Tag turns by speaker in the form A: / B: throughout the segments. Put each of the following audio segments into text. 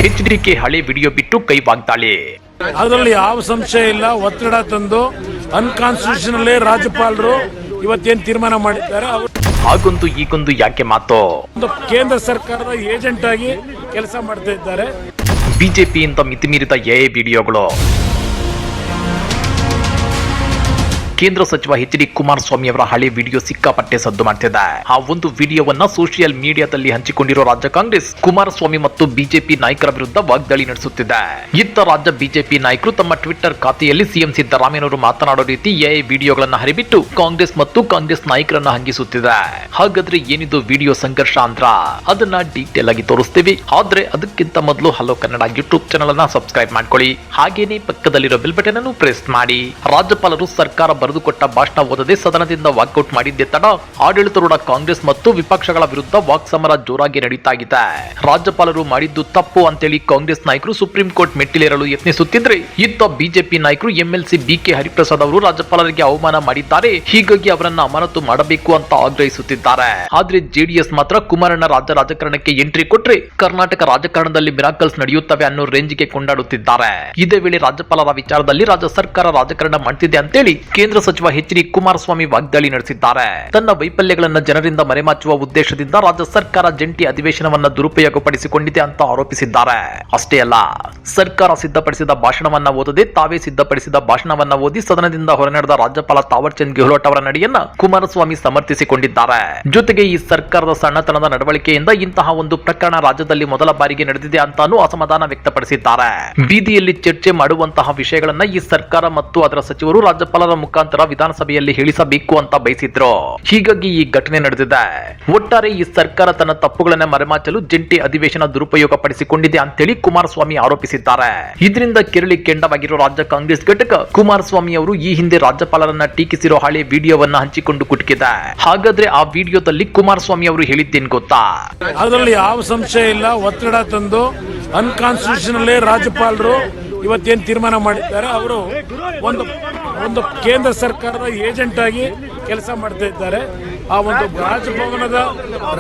A: HDK ಹಳೆ video ಬಿಟ್ಟು ಕೈ ವಾಗ್ದಾಳಿ.
B: ಅದರಲ್ಲಿ ಯಾವ ಸಂಶಯ ಇಲ್ಲ. ಒತ್ತಡ ತಂದು ಅನ್ಕಾನ್ಸ್ಟಿಟ್ಯೂಷನಲ್ ರಾಜ್ಯಪಾಲರು ಇವತ್ತೇನು ತೀರ್ಮಾನ ಮಾಡಿದ್ದಾರೆ.
A: ಹಾಗೊಂದು ಈಗೊಂದು ಯಾಕೆ ಮಾತು?
B: ಕೇಂದ್ರ ಸರ್ಕಾರದ ಏಜೆಂಟ್ ಆಗಿ ಕೆಲಸ ಮಾಡ್ತಾ ಇದ್ದಾರೆ.
A: ಬಿಜೆಪಿಯಿಂದ ಮಿತಿಮೀರಿದ ವಿಡಿಯೋಗಳು. ಕೇಂದ್ರ ಸಚಿವ HD ಕುಮಾರಸ್ವಾಮಿ ಅವರ ಹಳೆ ವಿಡಿಯೋ ಸಿಕ್ಕಾಪಟ್ಟೆ ಸದ್ದು ಮಾಡ್ತಿದೆ. ಆ ಒಂದು ವಿಡಿಯೋವನ್ನ ಸೋಷಿಯಲ್ ಮೀಡಿಯಾದಲ್ಲಿ ಹಂಚಿಕೊಂಡಿರೋ ರಾಜ್ಯ ಕಾಂಗ್ರೆಸ್ ಕುಮಾರಸ್ವಾಮಿ ಮತ್ತು ಬಿಜೆಪಿ ನಾಯಕರ ವಿರುದ್ಧ ವಾಗ್ದಾಳಿ ನಡೆಸುತ್ತಿದೆ. ಇತ್ತ ರಾಜ್ಯ ಬಿಜೆಪಿ ನಾಯಕರು ತಮ್ಮ ಟ್ವಿಟರ್ ಖಾತೆಯಲ್ಲಿ ಸಿಎಂ ಸಿದ್ದರಾಮಯ್ಯನವರು ಮಾತನಾಡೋ ರೀತಿ ವಿಡಿಯೋಗಳನ್ನ ಹರಿಬಿಟ್ಟು ಕಾಂಗ್ರೆಸ್ ಮತ್ತು ಕಾಂಗ್ರೆಸ್ ನಾಯಕರನ್ನ ಹಂಗಿಸುತ್ತಿದೆ. ಹಾಗಾದ್ರೆ ಏನಿದು ವಿಡಿಯೋ ಸಂಘರ್ಷ ಅಂದ್ರ ಅದನ್ನ ಡೀಟೇಲ್ ಆಗಿ ತೋರಿಸ್ತೀವಿ. ಆದ್ರೆ ಅದಕ್ಕಿಂತ ಮೊದಲು ಹಲೋ ಕನ್ನಡ ಯೂಟ್ಯೂಬ್ ಚಾನೆಲ್ ಅನ್ನ ಸಬ್ಸ್ಕ್ರೈಬ್ ಮಾಡ್ಕೊಳ್ಳಿ. ಹಾಗೇನೆ ಪಕ್ಕದಲ್ಲಿರೋ ಬೆಲ್ ಬಟನ್ ಅನ್ನು ಪ್ರೆಸ್ ಮಾಡಿ. ರಾಜ್ಯಪಾಲರು ಸರ್ಕಾರ ಬರೆದುಕೊಟ್ಟ ಭಾಷಣ ಓದದೆ ಸದನದಿಂದ ವಾಕೌಟ್ ಮಾಡಿದ್ದೆ ತಡ ಆಡಳಿತಾರೂಢ ಕಾಂಗ್ರೆಸ್ ಮತ್ತು ವಿಪಕ್ಷಗಳ ವಿರುದ್ಧ ವಾಕ್ಸಮರ ಜೋರಾಗಿ ನಡೀತಾ ಇದೆ. ರಾಜ್ಯಪಾಲರು ಮಾಡಿದ್ದು ತಪ್ಪು ಅಂತೇಳಿ ಕಾಂಗ್ರೆಸ್ ನಾಯಕರು ಸುಪ್ರೀಂ ಕೋರ್ಟ್ ಮೆಟ್ಟಿಲೇರಲು ಯತ್ನಿಸುತ್ತಿದ್ರೆ, ಇತ್ತ ಬಿಜೆಪಿ ನಾಯಕರು MLC BK ಹರಿಪ್ರಸಾದ್ ಅವರು ರಾಜ್ಯಪಾಲರಿಗೆ ಅವಮಾನ ಮಾಡಿದ್ದಾರೆ, ಹೀಗಾಗಿ ಅವರನ್ನ ಅಮಾನತು ಮಾಡಬೇಕು ಅಂತ ಆಗ್ರಹಿಸುತ್ತಿದ್ದಾರೆ. ಆದ್ರೆ JDS ಮಾತ್ರ ಕುಮಾರಣ್ಣ ರಾಜ್ಯ ರಾಜಕಾರಣಕ್ಕೆ ಎಂಟ್ರಿ ಕೊಟ್ರೆ ಕರ್ನಾಟಕ ರಾಜಕಾರಣದಲ್ಲಿ ಮಿರಾಕಲ್ಸ್ ನಡೆಯುತ್ತವೆ ಅನ್ನೋ ರೇಂಜ್ಗೆ ಕೊಂಡಾಡುತ್ತಿದ್ದಾರೆ. ಇದೇ ವೇಳೆ ರಾಜ್ಯಪಾಲರ ವಿಚಾರದಲ್ಲಿ ರಾಜ್ಯ ಸರ್ಕಾರ ರಾಜಕಾರಣ ಮಾಡ್ತಿದೆ ಅಂತೇಳಿ ಕೇಂದ್ರ ಸಚಿವ HD ಕುಮಾರಸ್ವಾಮಿ ವಾಗ್ದಾಳಿ ನಡೆಸಿದ್ದಾರೆ. ತನ್ನ ವೈಫಲ್ಯಗಳನ್ನು ಜನರಿಂದ ಮರೆಮಾಚುವ ಉದ್ದೇಶದಿಂದ ರಾಜ್ಯ ಸರ್ಕಾರ ಜಂಟಿ ಅಧಿವೇಶನವನ್ನ ದುರುಪಯೋಗಪಡಿಸಿಕೊಂಡಿದೆ ಅಂತ ಆರೋಪಿಸಿದ್ದಾರೆ. ಅಷ್ಟೇ ಅಲ್ಲ, ಸರ್ಕಾರ ಸಿದ್ಧಪಡಿಸಿದ ಭಾಷಣವನ್ನ ಓದದೆ ತಾವೇ ಸಿದ್ಧಪಡಿಸಿದ ಭಾಷಣವನ್ನ ಓದಿ ಸದನದಿಂದ ಹೊರನಡೆದ ರಾಜ್ಯಪಾಲ ತಾವರ್ ಚಂದ್ ಗೆಹ್ಲೋಟ್ ಅವರ ನಡೆಯನ್ನ ಕುಮಾರಸ್ವಾಮಿ ಸಮರ್ಥಿಸಿಕೊಂಡಿದ್ದಾರೆ. ಜೊತೆಗೆ ಈ ಸರ್ಕಾರದ ಸಣ್ಣತನದ ನಡವಳಿಕೆಯಿಂದ ಇಂತಹ ಒಂದು ಪ್ರಕರಣ ರಾಜ್ಯದಲ್ಲಿ ಮೊದಲ ಬಾರಿಗೆ ನಡೆದಿದೆ ಅಂತಾನೂ ಅಸಮಾಧಾನ ವ್ಯಕ್ತಪಡಿಸಿದ್ದಾರೆ. ಬೀದಿಯಲ್ಲಿ ಚರ್ಚೆ ಮಾಡುವಂತಹ ವಿಷಯಗಳನ್ನ ಈ ಸರ್ಕಾರ ಮತ್ತು ಅದರ ಸಚಿವರು ರಾಜ್ಯಪಾಲರ ಮುಖಾಂತರ ವಿಧಾನಸಭೆಯಲ್ಲಿ ಹೇಳಿಸಬೇಕು ಅಂತ ಬಯಸಿದ್ರು. ಹೀಗಾಗಿ ಈ ಘಟನೆ ನಡೆದಿದೆ. ಒಟ್ಟಾರೆ ಈ ಸರ್ಕಾರ ತನ್ನ ತಪ್ಪುಗಳನ್ನ ಮರೆಮಾಚಲು ಜಂಟಿ ಅಧಿವೇಶನ ದುರುಪಯೋಗ ಪಡಿಸಿಕೊಂಡಿದೆ ಅಂತೇಳಿ ಕುಮಾರಸ್ವಾಮಿ ಆರೋಪಿಸಿದ್ದಾರೆ. ಇದರಿಂದ ಕೆರಳಿ ಕೆಂಡವಾಗಿರೋ ರಾಜ್ಯ ಕಾಂಗ್ರೆಸ್ ಘಟಕ ಕುಮಾರಸ್ವಾಮಿ ಅವರು ಈ ಹಿಂದೆ ರಾಜ್ಯಪಾಲರನ್ನ ಟೀಕಿಸಿರೋ ಹಳೆ ವಿಡಿಯೋವನ್ನ ಹಂಚಿಕೊಂಡು ಕುಟುಕಿದೆ. ಹಾಗಾದ್ರೆ ಆ ವಿಡಿಯೋದಲ್ಲಿ ಕುಮಾರಸ್ವಾಮಿ ಅವರು ಹೇಳಿದ್ದೇನು ಗೊತ್ತಾ?
B: ಅದರಲ್ಲಿ ಯಾವ ಸಂಶಯ ಇಲ್ಲ. ಒತ್ತಡ ತಂದು ಅನ್ಕಾನ್ಸ್ಟಿಟ್ಯೂಷನಲ್ ರಾಜ್ಯಪಾಲರು ಇವತ್ತೇನು ತೀರ್ಮಾನ ಮಾಡಿದ್ದಾರೆ. ಅವರು ಒಂದು ಕೇಂದ್ರ ಸರ್ಕಾರದ ಏಜೆಂಟ್ ಆಗಿ ಕೆಲಸ ಮಾಡ್ತಾ ಇದ್ದಾರೆ. ಆ ಒಂದು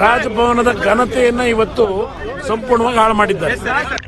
B: ರಾಜಭವನದ ಘನತೆಯನ್ನ ಇವತ್ತು ಸಂಪೂರ್ಣವಾಗಿ ಹಾಳು ಮಾಡಿದ್ದಾರೆ.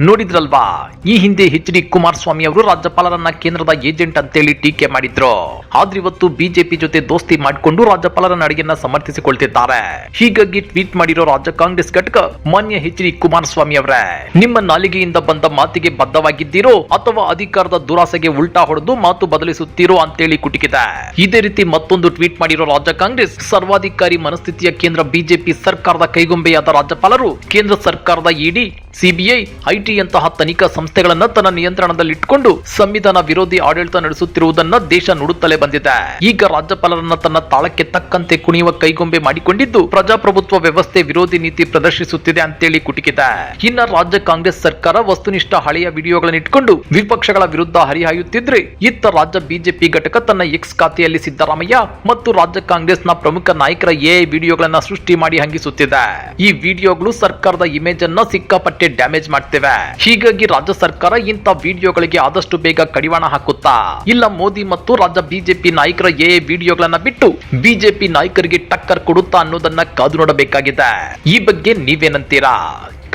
A: ನೋಡಿದ್ರಲ್ವಾ, ಈ ಹಿಂದೆ HD ಕುಮಾರಸ್ವಾಮಿ ಅವರು ರಾಜ್ಯಪಾಲರನ್ನ ಕೇಂದ್ರದ ಏಜೆಂಟ್ ಅಂತೇಳಿ ಟೀಕೆ ಮಾಡಿದ್ರು. ಆದ್ರೆ ಇವತ್ತು ಬಿಜೆಪಿ ಜೊತೆ ದೋಸ್ತಿ ಮಾಡಿಕೊಂಡು ರಾಜ್ಯಪಾಲರ ನಡೆಯನ್ನ ಸಮರ್ಥಿಸಿಕೊಳ್ತಿದ್ದಾರೆ. ಹೀಗಾಗಿ ಟ್ವೀಟ್ ಮಾಡಿರೋ ರಾಜ್ಯ ಕಾಂಗ್ರೆಸ್ ಘಟಕ, ಮಾನ್ಯ HD ಕುಮಾರಸ್ವಾಮಿ ಅವರೇ, ನಿಮ್ಮ ನಾಲಿಗೆಯಿಂದ ಬಂದ ಮಾತಿಗೆ ಬದ್ಧವಾಗಿದ್ದೀರೋ ಅಥವಾ ಅಧಿಕಾರದ ದುರಾಸೆಗೆ ಉಲ್ಟಾ ಹೊಡೆದು ಮಾತು ಬದಲಿಸುತ್ತೀರೋ ಅಂತೇಳಿ ಕುಟುಕಿದೆ. ಇದೇ ರೀತಿ ಮತ್ತೊಂದು ಟ್ವೀಟ್ ಮಾಡಿರೋ ರಾಜ್ಯ ಕಾಂಗ್ರೆಸ್, ಸರ್ವಾಧಿಕಾರಿ ಮನಸ್ಥಿತಿಯ ಕೇಂದ್ರ ಬಿಜೆಪಿ ಸರ್ಕಾರದ ಕೈಗೊಂಬೆಯಾದ ರಾಜ್ಯಪಾಲರು ಕೇಂದ್ರ ಸರ್ಕಾರದ ED, CBI, IT ಯಂತಹ ತನಿಖಾ ಸಂಸ್ಥೆಗಳನ್ನ ತನ್ನ ನಿಯಂತ್ರಣದಲ್ಲಿಟ್ಟುಕೊಂಡು ಸಂವಿಧಾನ ವಿರೋಧಿ ಆಡಳಿತ ನಡೆಸುತ್ತಿರುವುದನ್ನ ದೇಶ ನುಡುತ್ತಲೇ ಬಂದಿದೆ. ಈಗ ರಾಜ್ಯಪಾಲರನ್ನ ತನ್ನ ತಾಳಕ್ಕೆ ತಕ್ಕಂತೆ ಕುಣಿಯುವ ಕೈಗೊಂಬೆ ಮಾಡಿಕೊಂಡಿದ್ದು ಪ್ರಜಾಪ್ರಭುತ್ವ ವ್ಯವಸ್ಥೆ ವಿರೋಧಿ ನೀತಿ ಪ್ರದರ್ಶಿಸುತ್ತಿದೆ ಅಂತೇಳಿ ಕುಟುಕಿದೆ. ಇನ್ನ ರಾಜ್ಯ ಕಾಂಗ್ರೆಸ್ ಸರ್ಕಾರ ವಸ್ತುನಿಷ್ಠ ಹಳೆಯ ವಿಡಿಯೋಗಳನ್ನು ಇಟ್ಕೊಂಡು ವಿಪಕ್ಷಗಳ ವಿರುದ್ಧ ಹರಿಹಾಯುತ್ತಿದ್ರೆ, ಇತ್ತ ರಾಜ್ಯ ಬಿಜೆಪಿ ಘಟಕ ತನ್ನ X ಖಾತೆಯಲ್ಲಿ ಸಿದ್ದರಾಮಯ್ಯ ಮತ್ತು ರಾಜ್ಯ ಕಾಂಗ್ರೆಸ್ನ ಪ್ರಮುಖ ನಾಯಕರ ವಿಡಿಯೋಗಳನ್ನ ಸೃಷ್ಟಿ ಮಾಡಿ ಹಂಗಿಸುತ್ತಿದೆ. ಈ ವಿಡಿಯೋಗಳು ಸರ್ಕಾರದ ಇಮೇಜ್ ಅನ್ನ ಸಿಕ್ಕಾಪಟ್ಟೆ ಡ್ಯಾಮೇಜ್ ಮಾಡ್ತೇವೆ. ಹೀಗಾಗಿ ರಾಜ್ಯ ಸರ್ಕಾರ ಇಂಥ ವಿಡಿಯೋಗಳಿಗೆ ಆದಷ್ಟು ಬೇಗ ಕಡಿವಾಣ ಹಾಕುತ್ತಾ ಇಲ್ಲ ಮೋದಿ ಮತ್ತು ರಾಜ್ಯ ಬಿಜೆಪಿ ನಾಯಕರ ವಿಡಿಯೋಗಳನ್ನ ಬಿಟ್ಟು ಬಿಜೆಪಿ ನಾಯಕರಿಗೆ ಟಕ್ಕರ್ ಕೊಡುತ್ತಾ ಅನ್ನೋದನ್ನ ಕಾದು ನೋಡಬೇಕಾಗಿದೆ. ಈ ಬಗ್ಗೆ ನೀವೇನಂತೀರಾ?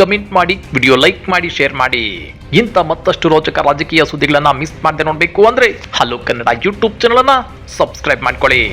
A: ಕಮೆಂಟ್ ಮಾಡಿ, ವಿಡಿಯೋ ಲೈಕ್ ಮಾಡಿ, ಶೇರ್ ಮಾಡಿ. ಇಂಥ ಮತ್ತಷ್ಟು ರೋಚಕ ರಾಜಕೀಯ ಸುದ್ದಿಗಳನ್ನ ಮಿಸ್ ಮಾಡದೆ ನೋಡ್ಬೇಕು ಅಂದ್ರೆ ಹಲೋ ಕನ್ನಡ ಯೂಟ್ಯೂಬ್ ಚಾನೆಲ್ ಅನ್ನ ಸಬ್ಸ್ಕ್ರೈಬ್ ಮಾಡ್ಕೊಳ್ಳಿ.